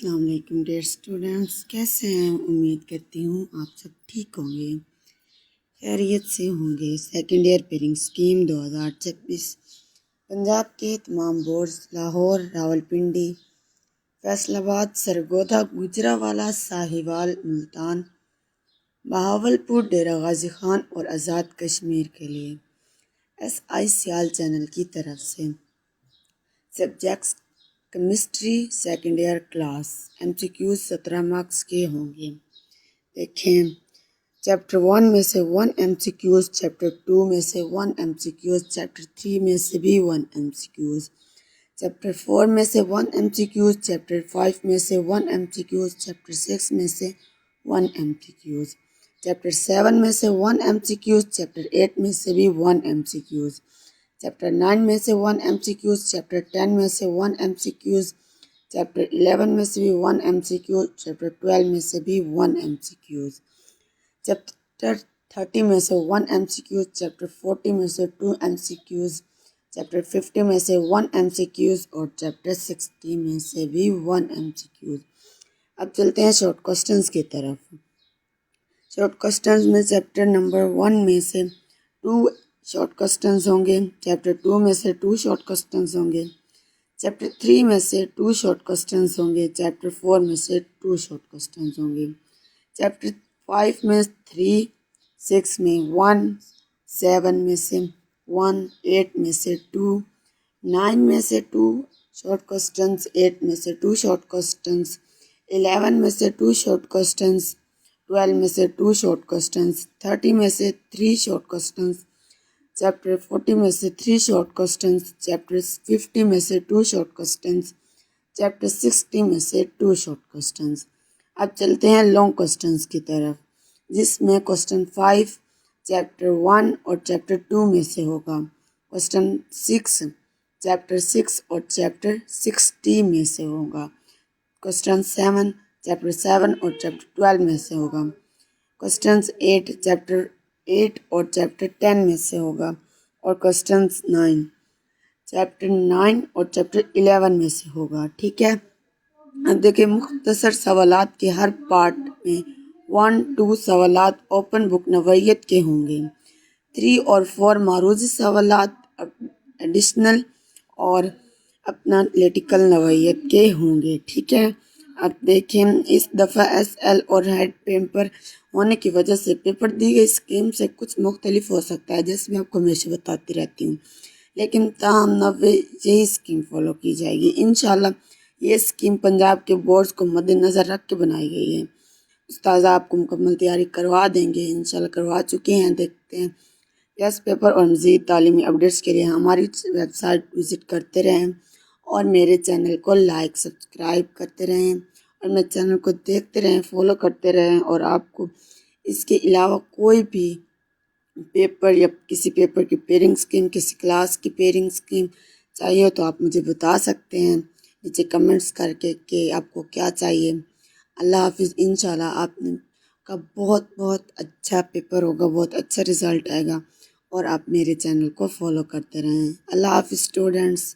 السلام علیکم dear students, کیسے ہیں؟ امید کرتی ہوں آپ سب ٹھیک ہوں گے، خیریت سے ہوں گے۔ Second year pairing scheme 2026 Punjab کے تمام بورڈز لاہور، راولپنڈی، فیصل آباد، سرگودا، گوجرانوالہ، ساہیوال، ملتان، بہاولپور، ڈیرہ غازی خان اور آزاد کشمیر کے لیے SI سیال چینل کی طرف سے subjects chemistry second year class MCQs 17 marks کے ہوں گے۔ دیکھیں، چیپٹر 1 میں سے 1 MCQs، چیپٹر 2 میں سے 1 MCQs، چیپٹر 3 میں سے بھی 1 MCQs، چیپٹر 4 میں سے 1 MCQs، چیپٹر 5 میں سے 1 MCQs، چیپٹر 6 میں سے 1 MCQs، چیپٹر 7 میں سے 1 MCQs، چیپٹر 8 میں سے بھی 1 MCQs، چیپٹر 9 میں سے 1 MCQs، چیپٹر 10 میں سے 1 MCQs، چیپٹر 11 میں سے بھی 1 MCQs، چیپٹر 12 میں سے بھی 1 MCQs، چیپٹر 30 میں سے 1 MCQs، چیپٹر 40 میں سے 2 MCQs، چیپٹر 50 میں سے 1 MCQs اور چیپٹر 60 میں سے بھی 1 MCQs۔ اب چلتے ہیں شارٹ کوسٹنز کی طرف۔ شارٹ کوسٹنز میں چیپٹر نمبر 1 میں سے 2 شارٹ کوسٹنز ہوں گے، چیپٹر 2 میں سے 2 شارٹ کوسٹنز ہوں گے، چیپٹر 3 میں سے 2 شارٹ کوسٹنز ہوں گے، چیپٹر 4 میں سے 2 شارٹ کوسٹنز ہوں گے، چیپٹر 5 میں 3، 6 میں 1، 7 میں سے 1، 8 میں سے 2، 9 میں سے 2 شارٹ کوسٹنز، 8 میں سے 2 شارٹ کوسٹنز، 11 میں سے 2 شارٹ کوسٹنز، 12 میں سے 2 شارٹ کوسٹنز، 30 میں سے 3 شارٹ کوسٹنز، چیپٹر 40 میں سے 3 شارٹ کوسٹنز، چیپٹر 50 میں سے 2 شارٹ کوسٹنز، چیپٹر 60 میں سے 2 شارٹ کوسٹنز۔ اب چلتے ہیں لانگ کوسٹنز کی طرف، جس میں کوسٹن 5 چیپٹر 1 اور چیپٹر 2 میں سے ہوگا، کوسٹن 6 چیپٹر 6 اور چیپٹر 60 میں سے ہوگا، کوسٹن 7 چیپٹر 7 اور چیپٹر 12 میں سے ہوگا، کوسٹنز 8 چیپٹر 8 اور چیپٹر 10 میں سے ہوگا، اور کوسٹنز 9 چیپٹر 9 اور چیپٹر 11 میں سے ہوگا۔ ٹھیک ہے، اب دیکھیں مختصر سوالات کے ہر پارٹ میں 1 2 سوالات اوپن بک نوعیت کے ہوں گے، 3 اور 4 معروضی سوالات ایڈیشنل اور اپنا لیٹیکل نوعیت کے ہوں گے۔ ٹھیک ہے، اب دیکھیں اس دفعہ SL اور ہیڈ پیپر ہونے کی وجہ سے پیپر دی گئی اسکیم سے کچھ مختلف ہو سکتا ہے، جس میں آپ کو ہمیشہ بتاتی رہتی ہوں، لیکن تاہم 90 یہی اسکیم فالو کی جائے گی انشاءاللہ۔ یہ اسکیم پنجاب کے بورڈز کو مد نظر رکھ کے بنائی گئی ہے۔ استاذہ آپ کو مکمل تیاری کروا دیں گے، انشاءاللہ کروا چکے ہیں۔ دیکھتے ہیں ٹیسٹ پیپر اور مزید تعلیمی اپڈیٹس کے لیے ہماری ویب سائٹ وزٹ کرتے رہیں اور میرے چینل کو لائک سبسکرائب کرتے رہیں اور میرے چینل کو دیکھتے رہیں، فالو کرتے رہیں، اور آپ کو اس کے علاوہ کوئی بھی پیپر یا کسی پیپر کی پیرنگ اسکیم، کسی کلاس کی پیرنگ اسکیم چاہیے تو آپ مجھے بتا سکتے ہیں نیچے کمنٹس کر کے کہ آپ کو کیا چاہیے۔ اللہ حافظ، انشاءاللہ آپ کا بہت بہت اچھا پیپر ہوگا، بہت اچھا رزلٹ آئے گا، اور آپ میرے چینل کو فالو کرتے رہیں۔ اللہ حافظ اسٹوڈنٹس۔